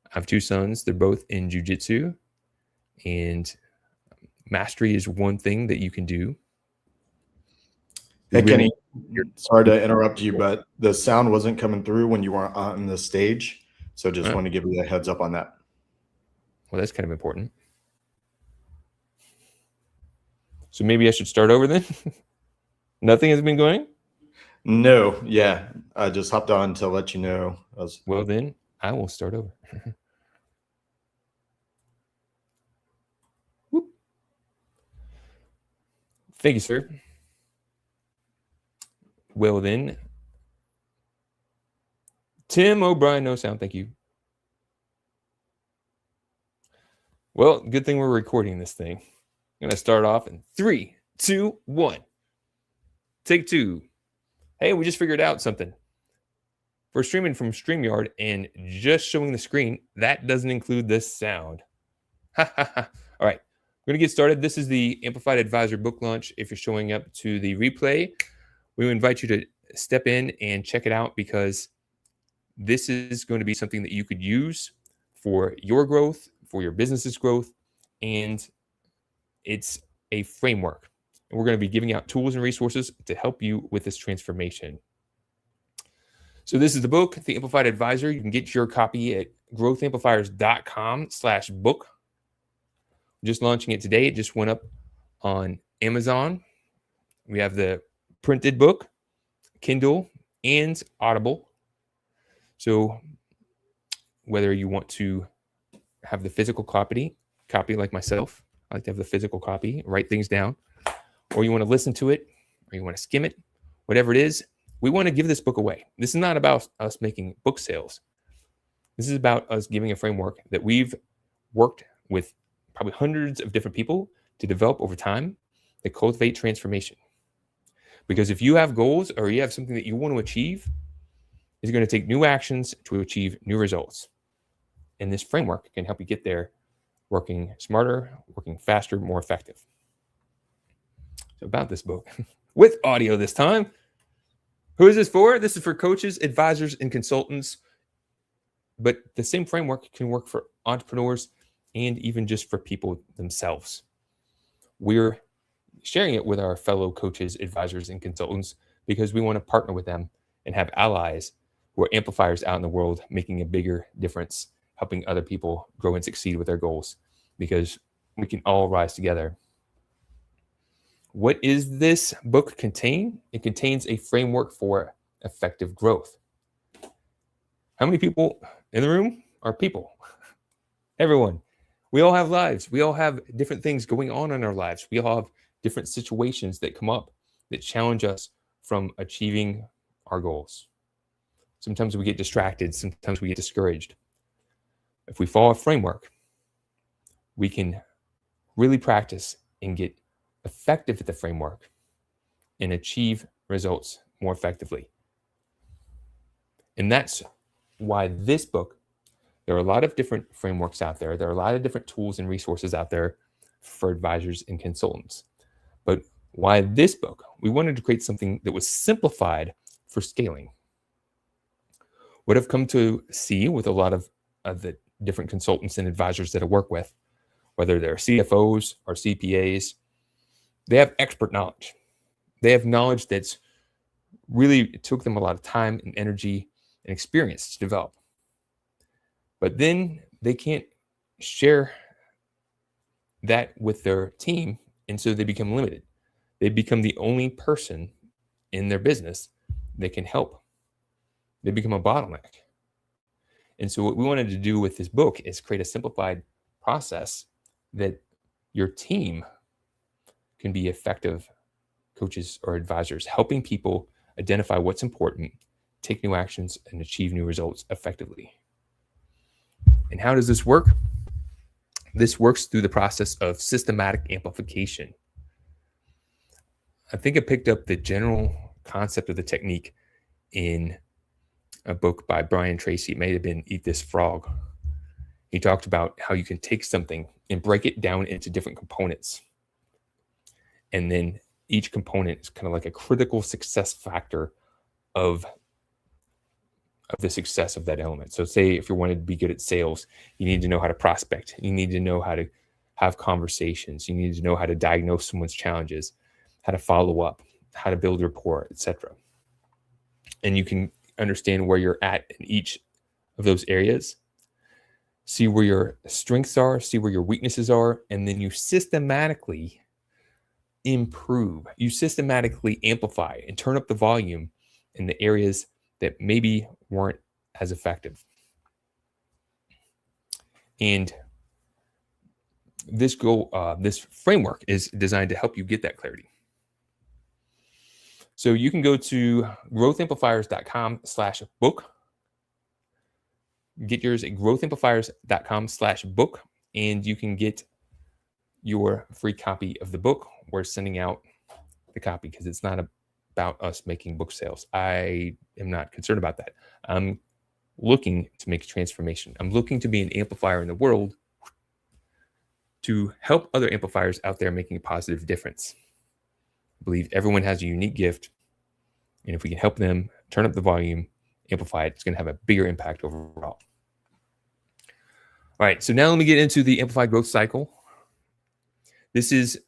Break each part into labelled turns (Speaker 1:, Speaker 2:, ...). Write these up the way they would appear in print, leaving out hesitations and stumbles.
Speaker 1: I have two sons. They're both in jiu-jitsu, and mastery is one thing that you can do.
Speaker 2: Hey, Kenny, sorry to interrupt you, but the sound wasn't coming through when you were on the stage. So just want to give you a heads up on that.
Speaker 1: Well, that's kind of important. So maybe I should start over then? Nothing has been going?
Speaker 2: No, yeah. I just hopped on to let you know.
Speaker 1: Well, then I will start over. Thank you, sir. Well, then, Tim O'Brien, no sound. Thank you. Well, good thing we're recording this thing. I'm going to start off in 3, 2, 1. Take 2. Hey, we just figured out something. For streaming from StreamYard and just showing the screen, that doesn't include this sound. All right, we're going to get started. This is the Amplified Advisor book launch. If you're showing up to the replay, we invite you to step in and check it out, because this is going to be something that you could use for your growth, for your business's growth, and it's a framework. And we're going to be giving out tools and resources to help you with this transformation. So this is the book, The Amplified Advisor. You can get your copy at growthamplifiers.com/book. Just launching it today. It just went up on Amazon. We have the printed book, Kindle, and Audible. So whether you want to have the physical copy like myself, I like to have the physical copy, write things down, or you want to listen to it, or you want to skim it, whatever it is, we want to give this book away. This is not about us making book sales. This is about us giving a framework that we've worked with probably hundreds of different people to develop over time that cultivate transformation. Because if you have goals or you have something that you want to achieve, it's going to take new actions to achieve new results. And this framework can help you get there, working smarter, working faster, more effective. So about this book, with audio this time. Who is this for? This is for coaches, advisors, and consultants. But the same framework can work for entrepreneurs and even just for people themselves. We're sharing it with our fellow coaches, advisors, and consultants because we want to partner with them and have allies who are amplifiers out in the world, making a bigger difference, helping other people grow and succeed with their goals, because we can all rise together. What is this book contain? It contains a framework for effective growth. How many people in the room are people? Everyone. We all have lives. We all have different things going on in our lives. We all have different situations that come up that challenge us from achieving our goals. Sometimes we get distracted. Sometimes we get discouraged. If we follow a framework, we can really practice and get effective at the framework and achieve results more effectively. And that's why this book, there are a lot of different frameworks out there. There are a lot of different tools and resources out there for advisors and consultants. But why this book? We wanted to create something that was simplified for scaling. What I've come to see with a lot of the different consultants and advisors that I work with, whether they're CFOs or CPAs, they have expert knowledge. They have knowledge that's really, it took them a lot of time and energy and experience to develop. But then they can't share that with their team, and so they become limited. They become the only person in their business that can help. They become a bottleneck. And so what we wanted to do with this book is create a simplified process that your team can be effective coaches or advisors, helping people identify what's important, take new actions, and achieve new results effectively. And how does this work? This works through the process of systematic amplification. I think I picked up the general concept of the technique in a book by Brian Tracy. It may have been Eat This Frog. He talked about how you can take something and break it down into different components. And then each component is kind of like a critical success factor of of the success of that element. So say if you wanted to be good at sales, you need to know how to prospect. You need to know how to have conversations. You need to know how to diagnose someone's challenges, how to follow up, how to build rapport, etc. And you can understand where you're at in each of those areas, see where your strengths are, see where your weaknesses are, and then you systematically improve. You systematically amplify and turn up the volume in the areas that maybe weren't as effective. And this framework is designed to help you get that clarity. So you can go to growthamplifiers.com/book. Get yours at growthamplifiers.com/book, and you can get your free copy of the book. We're sending out the copy because it's not about us making book sales. I am not concerned about that. I'm looking to make a transformation. I'm looking to be an amplifier in the world to help other amplifiers out there making a positive difference. I believe everyone has a unique gift, and if we can help them turn up the volume, amplify it, it's going to have a bigger impact overall. All right, so now let me get into the amplified growth cycle. This is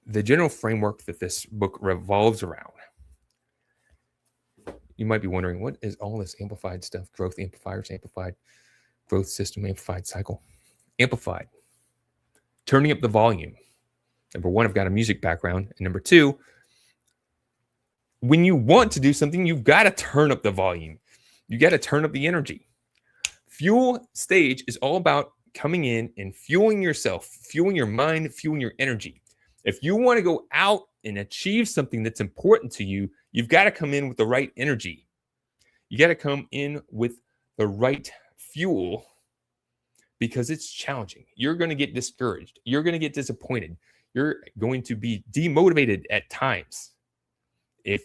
Speaker 1: the general framework that this book revolves around. You might be wondering, what is all this amplified stuff? Growth amplifiers, amplified growth system, amplified cycle. Amplified. Turning up the volume. Number one, I've got a music background. And number two, when you want to do something, you've got to turn up the volume. You got to turn up the energy. Fuel stage is all about coming in and fueling yourself, fueling your mind, fueling your energy. If you want to go out and achieve something that's important to you, you've got to come in with the right energy. You got to come in with the right fuel because it's challenging. You're going to get discouraged. You're going to get disappointed. You're going to be demotivated at times. If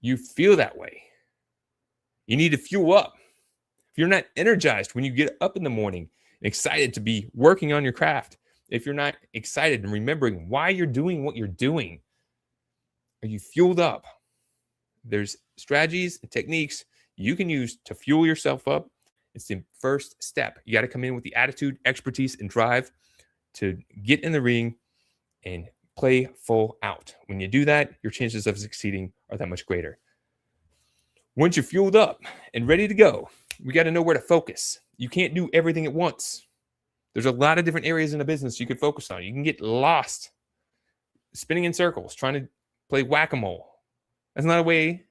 Speaker 1: you feel that way, you need to fuel up. If you're not energized when you get up in the morning and excited to be working on your craft, if you're not excited and remembering why you're doing what you're doing, are you fueled up? There's strategies and techniques you can use to fuel yourself up. It's the first step. You got to come in with the attitude, expertise, and drive to get in the ring and play full out. When you do that, your chances of succeeding are that much greater. Once you're fueled up and ready to go, we got to know where to focus. You can't do everything at once. There's a lot of different areas in a business you could focus on. You can get lost spinning in circles, trying to play whack-a-mole. That's not a way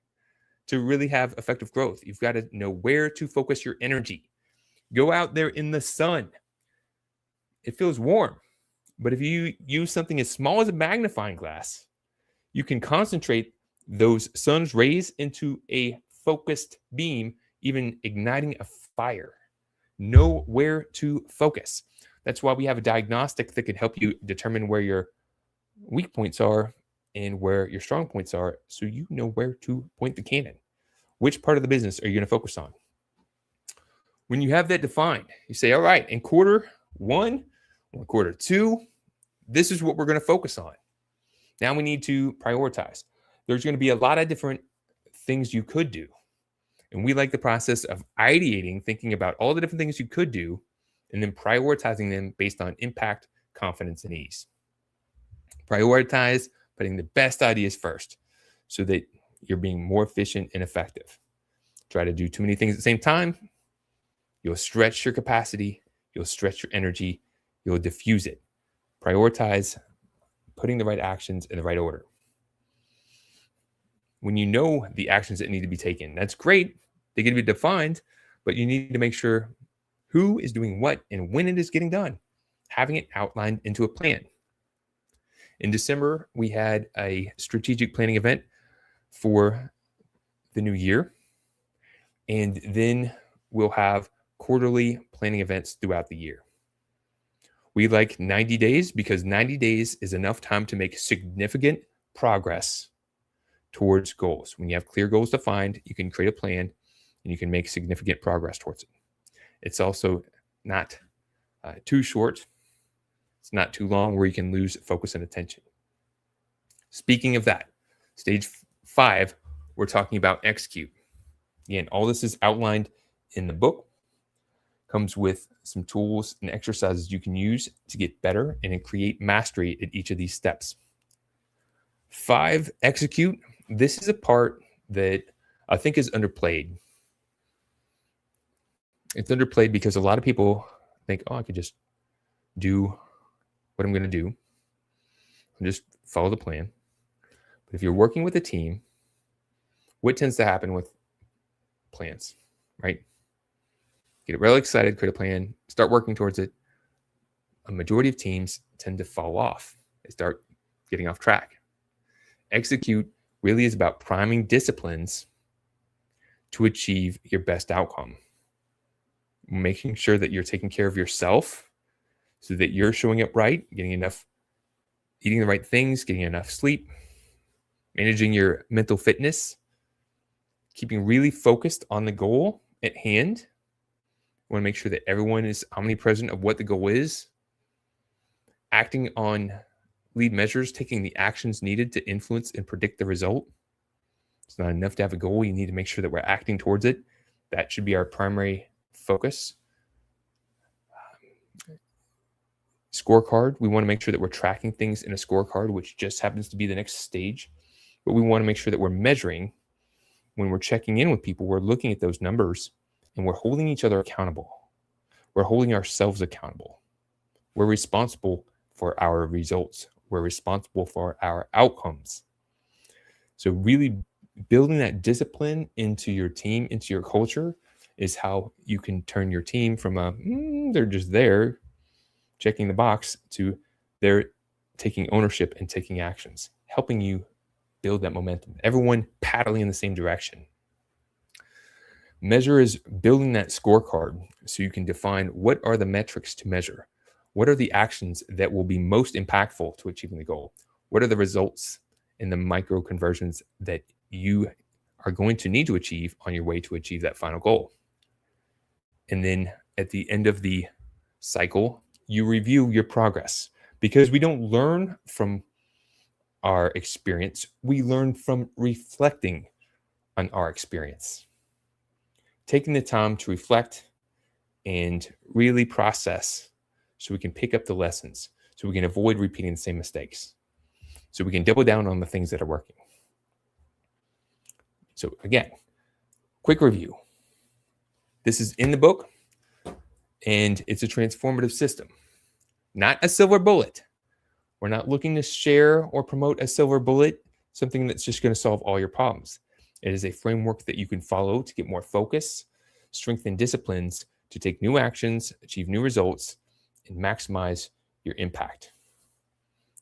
Speaker 1: to really have effective growth. You've got to know where to focus your energy. Go out there in the sun. It feels warm. But if you use something as small as a magnifying glass, you can concentrate those sun's rays into a focused beam, even igniting a fire. Know where to focus. That's why we have a diagnostic that can help you determine where your weak points are and where your strong points are, so you know where to point the cannon. Which part of the business are you going to focus on? When you have that defined, you say, all right, in quarter one or quarter two, this is what we're going to focus on. Now we need to prioritize. There's going to be a lot of different things you could do. And we like the process of ideating, thinking about all the different things you could do, and then prioritizing them based on impact, confidence, and ease. Prioritize putting the best ideas first so that you're being more efficient and effective. Try to do too many things at the same time. You'll stretch your capacity. You'll stretch your energy. You'll diffuse it. Prioritize putting the right actions in the right order. When you know the actions that need to be taken, that's great. They can be defined, but you need to make sure who is doing what and when it is getting done, having it outlined into a plan. In December, we had a strategic planning event for the new year, and then we'll have quarterly planning events throughout the year. We like 90 days because 90 days is enough time to make significant progress towards goals. When you have clear goals defined, you can create a plan and you can make significant progress towards it. It's also not too short. It's not too long where you can lose focus and attention. Speaking of that, stage 5, we're talking about execute. Again, all this is outlined in the book. Comes with some tools and exercises you can use to get better and create mastery at each of these steps. 5, execute. This is a part that I think is underplayed. It's underplayed because a lot of people think, oh, I could just do what I'm going to do and just follow the plan. But if you're working with a team, what tends to happen with plans, right? Get really excited, create a plan, start working towards it. A majority of teams tend to fall off. They start getting off track. Execute really is about priming disciplines to achieve your best outcome. Making sure that you're taking care of yourself so that you're showing up right, getting enough, eating the right things, getting enough sleep, managing your mental fitness, keeping really focused on the goal at hand. You want to make sure that everyone is omnipresent of what the goal is, acting on lead measures, taking the actions needed to influence and predict the result. It's not enough to have a goal. You need to make sure that we're acting towards it. That should be our primary focus. Scorecard. We want to make sure that we're tracking things in a scorecard, which just happens to be the next stage. But we want to make sure that we're measuring. When we're checking in with people, we're looking at those numbers and we're holding each other accountable. We're holding ourselves accountable. We're responsible for our results. We're responsible for our outcomes. So really building that discipline into your team, into your culture, is how you can turn your team from they're just there checking the box to they're taking ownership and taking actions, helping you build that momentum. Everyone paddling in the same direction. Measure is building that scorecard so you can define what are the metrics to measure. What are the actions that will be most impactful to achieving the goal? What are the results and the micro conversions that you are going to need to achieve on your way to achieve that final goal? And then at the end of the cycle, you review your progress, because we don't learn from our experience. We learn from reflecting on our experience. Taking the time to reflect and really process so we can pick up the lessons, so we can avoid repeating the same mistakes, so we can double down on the things that are working. So again, quick review. This is in the book, and it's a transformative system, not a silver bullet. We're not looking to share or promote a silver bullet, something that's just going to solve all your problems. It is a framework that you can follow to get more focus, strengthen disciplines, to take new actions, achieve new results, and maximize your impact.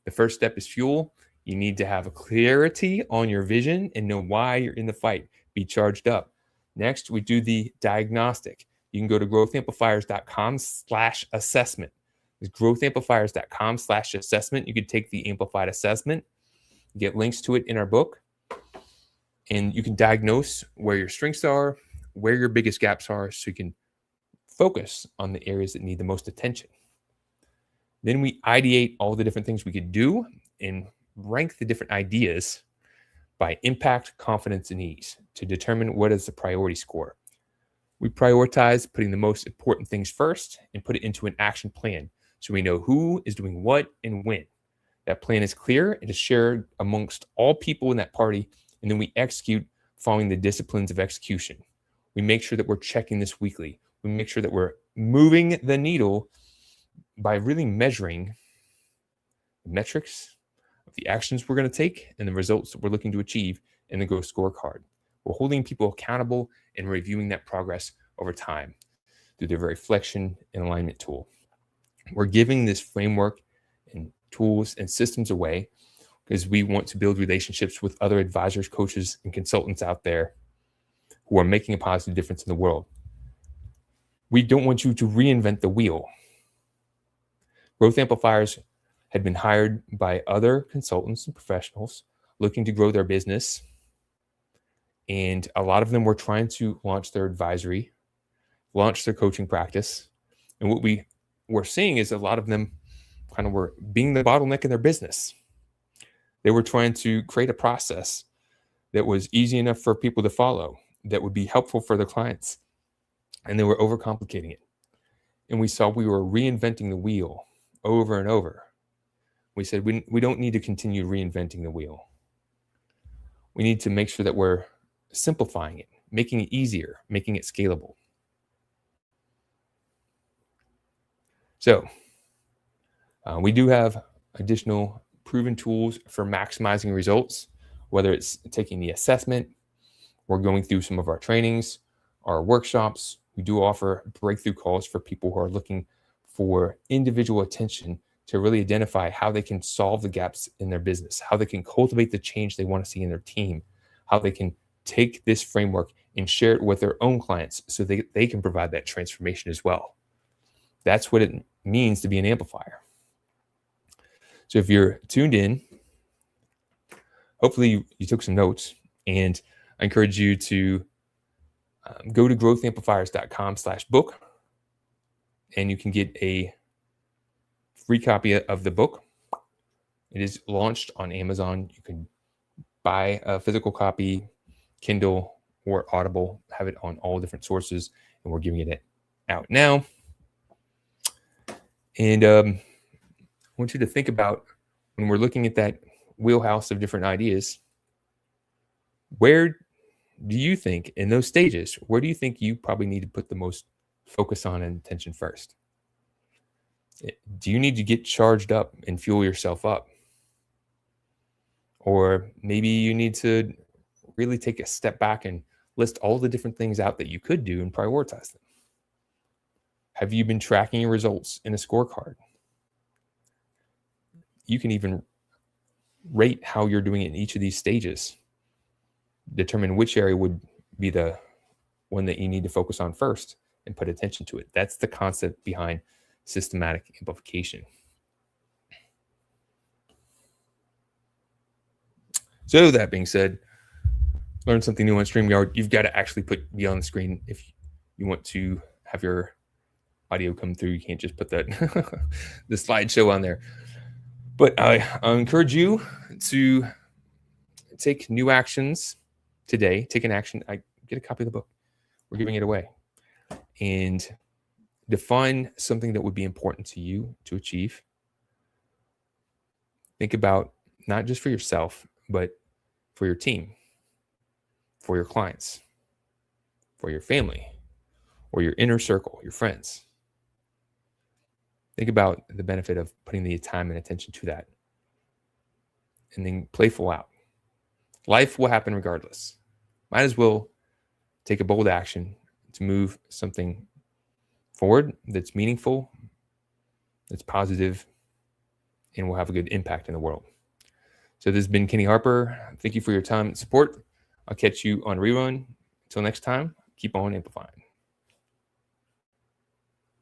Speaker 1: The first step is fuel. You need to have a clarity on your vision and know why you're in the fight. Be charged up. Next, we do the diagnostic. You can go to growthamplifiers.com/assessment. It's growthamplifiers.com/assessment. You could take the amplified assessment, get links to it in our book, and you can diagnose where your strengths are, where your biggest gaps are, so you can focus on the areas that need the most attention. Then we ideate all the different things we could do and rank the different ideas by impact, confidence, and ease to determine what is the priority score. We prioritize putting the most important things first and put it into an action plan so we know who is doing what and when. That plan is clear. It is shared amongst all people in that party, and then we execute following the disciplines of execution. We make sure that we're checking this weekly. We make sure that we're moving the needle by really measuring the metrics of the actions we're going to take and the results that we're looking to achieve in the growth scorecard. We're holding people accountable and reviewing that progress over time through the reflection and alignment tool. We're giving this framework and tools and systems away because we want to build relationships with other advisors, coaches, and consultants out there who are making a positive difference in the world. We don't want you to reinvent the wheel. Growth Amplifiers had been hired by other consultants and professionals looking to grow their business. And a lot of them were trying to launch their advisory, launch their coaching practice. And what we were seeing is a lot of them kind of were being the bottleneck in their business. They were trying to create a process that was easy enough for people to follow that would be helpful for their clients. And they were overcomplicating it. And we saw we were reinventing the wheel over and over. We said, we don't need to continue reinventing the wheel. We need to make sure that we're simplifying it, making it easier, making it scalable. So we do have additional proven tools for maximizing results, whether it's taking the assessment or going through some of our trainings, our workshops. We do offer breakthrough calls for people who are looking for individual attention to really identify how they can solve the gaps in their business, how they can cultivate the change they want to see in their team, how they can take this framework and share it with their own clients so they can provide that transformation as well. That's what it means to be an amplifier. So if you're tuned in, hopefully you took some notes, and I encourage you to go to growthamplifiers.com/book, and you can get a free copy of the book. It is launched on Amazon. You can buy a physical copy, Kindle or Audible, have it on all different sources, and we're giving it out now. And I want you to think about, when we're looking at that wheelhouse of different ideas, where do you think in those stages, where do you think you probably need to put the most focus on and attention first? Do you need to get charged up and fuel yourself up? Or maybe you need to really take a step back and list all the different things out that you could do and prioritize them. Have you been tracking your results in a scorecard? You can even rate how you're doing in each of these stages. Determine which area would be the one that you need to focus on first and put attention to it. That's the concept behind systematic amplification. So that being said, learn something new on StreamYard. You've got to actually be on the screen if you want to have your audio come through. You can't just put that the slideshow on there. But I encourage you to take new actions today. Take an action. I get a copy of the book. We're giving it away. And define something that would be important to you to achieve. Think about not just for yourself, but for your team, for your clients, for your family, or your inner circle, your friends. Think about the benefit of putting the time and attention to that. And then playful out. Life will happen regardless. Might as well take a bold action to move something forward that's meaningful, that's positive, and will have a good impact in the world. So this has been Kenny Harper. Thank you for your time and support. I'll catch you on rerun. Until next time, keep on amplifying.